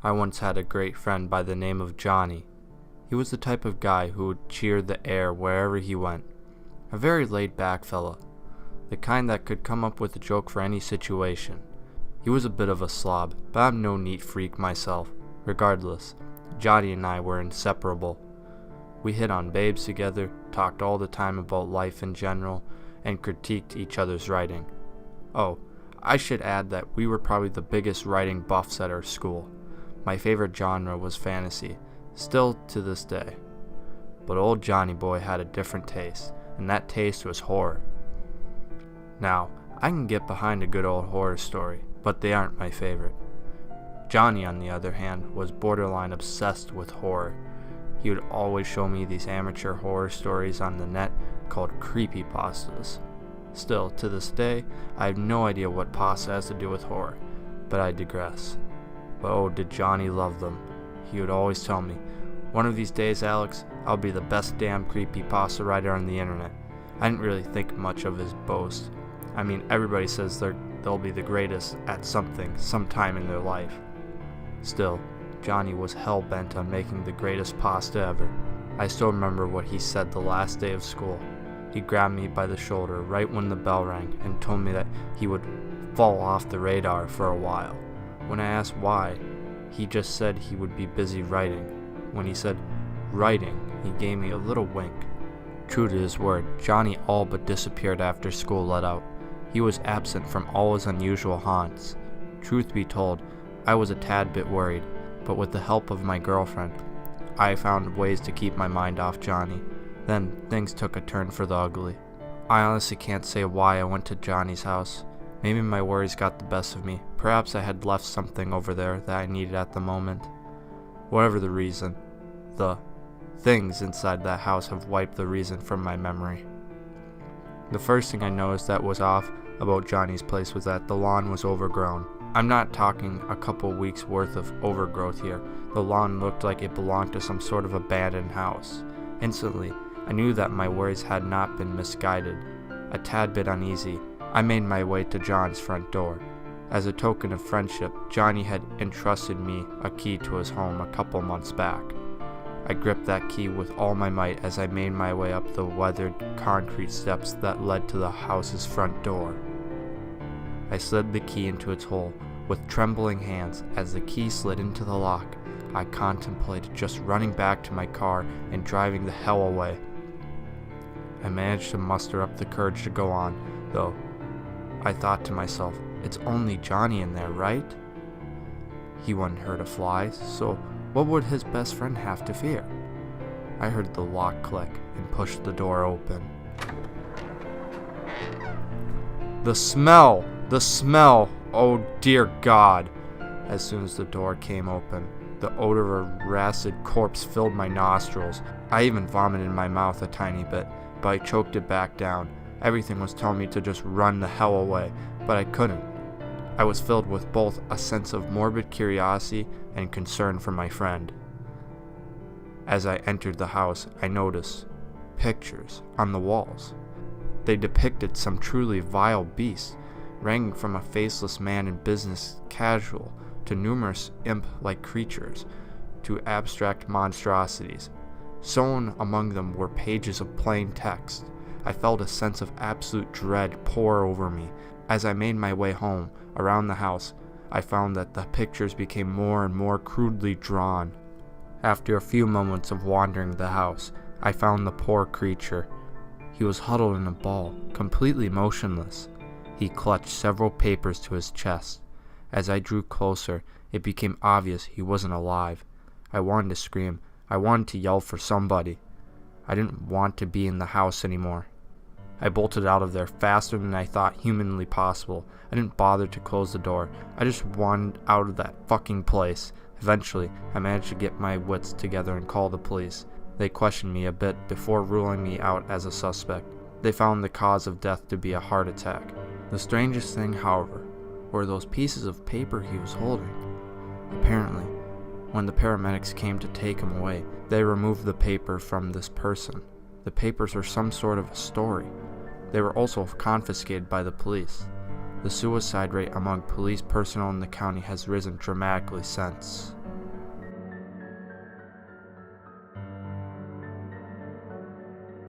I once had a great friend by the name of Johhny. He was the type of guy who would cheer the air wherever he went. A very laid-back fella, the kind that could come up with a joke for any situation. He was a bit of a slob, but I'm no neat freak myself. Regardless, Johhny and I were inseparable. We hit on babes together, talked all the time about life in general, and critiqued each other's writing. Oh, I should add that we were probably the biggest writing buffs at our school. My favorite genre was fantasy, still to this day. But old Johhny boy had a different taste, and that taste was horror. Now, I can get behind a good old horror story, but they aren't my favorite. Johhny, on the other hand, was borderline obsessed with horror. He would always show me these amateur horror stories on the net called creepypastas. Still, to this day, I have no idea what pasta has to do with horror, but I digress. But oh, did Johhny love them. He would always tell me, "One of these days, Alex, I'll be the best damn creepypasta writer on the internet." I didn't really think much of his boast. I mean, everybody says they'll be the greatest at something sometime in their life. Still, Johhny was hell-bent on making the greatest pasta ever. I still remember what he said the last day of school. He grabbed me by the shoulder right when the bell rang and told me that he would fall off the radar for a while. When I asked why, he just said he would be busy writing. When he said writing, he gave me a little wink. True to his word, Johhny all but disappeared after school let out. He was absent from all his unusual haunts. Truth be told, I was a tad bit worried, but with the help of my girlfriend, I found ways to keep my mind off Johhny. Then things took a turn for the ugly. I honestly can't say why I went to Johhny's house. Maybe my worries got the best of me. Perhaps I had left something over there that I needed at the moment. Whatever the reason, the things inside that house have wiped the reason from my memory. The first thing I noticed that was off about Johhny's place was that the lawn was overgrown. I'm not talking a couple weeks worth of overgrowth here. The lawn looked like it belonged to some sort of abandoned house. Instantly, I knew that my worries had not been misguided. A tad bit uneasy, I made my way to John's front door. As a token of friendship, Johhny had entrusted me a key to his home a couple months back. I gripped that key with all my might as I made my way up the weathered concrete steps that led to the house's front door. I slid the key into its hole with trembling hands. As the key slid into the lock, I contemplated just running back to my car and driving the hell away. I managed to muster up the courage to go on, though. I thought to myself, it's only Johhny in there, right? He wouldn't hurt a fly, so what would his best friend have to fear? I heard the lock click and pushed the door open. The smell! The smell! Oh dear God! As soon as the door came open, the odor of a rancid corpse filled my nostrils. I even vomited in my mouth a tiny bit, but I choked it back down. Everything was telling me to just run the hell away, but I couldn't. I was filled with both a sense of morbid curiosity and concern for my friend. As I entered the house, I noticed pictures on the walls. They depicted some truly vile beasts, ranging from a faceless man in business casual to numerous imp-like creatures to abstract monstrosities. Sewn among them were pages of plain text. I felt a sense of absolute dread pour over me. As I made my way home, around the house, I found that the pictures became more and more crudely drawn. After a few moments of wandering the house, I found the poor creature. He was huddled in a ball, completely motionless. He clutched several papers to his chest. As I drew closer, it became obvious he wasn't alive. I wanted to scream. I wanted to yell for somebody. I didn't want to be in the house anymore. I bolted out of there faster than I thought humanly possible. I didn't bother to close the door. I just wanted out of that fucking place. Eventually, I managed to get my wits together and call the police. They questioned me a bit before ruling me out as a suspect. They found the cause of death to be a heart attack. The strangest thing, however, were those pieces of paper he was holding. Apparently, when the paramedics came to take him away, they removed the paper from this person. The papers were some sort of a story. They were also confiscated by the police. The suicide rate among police personnel in the county has risen dramatically since.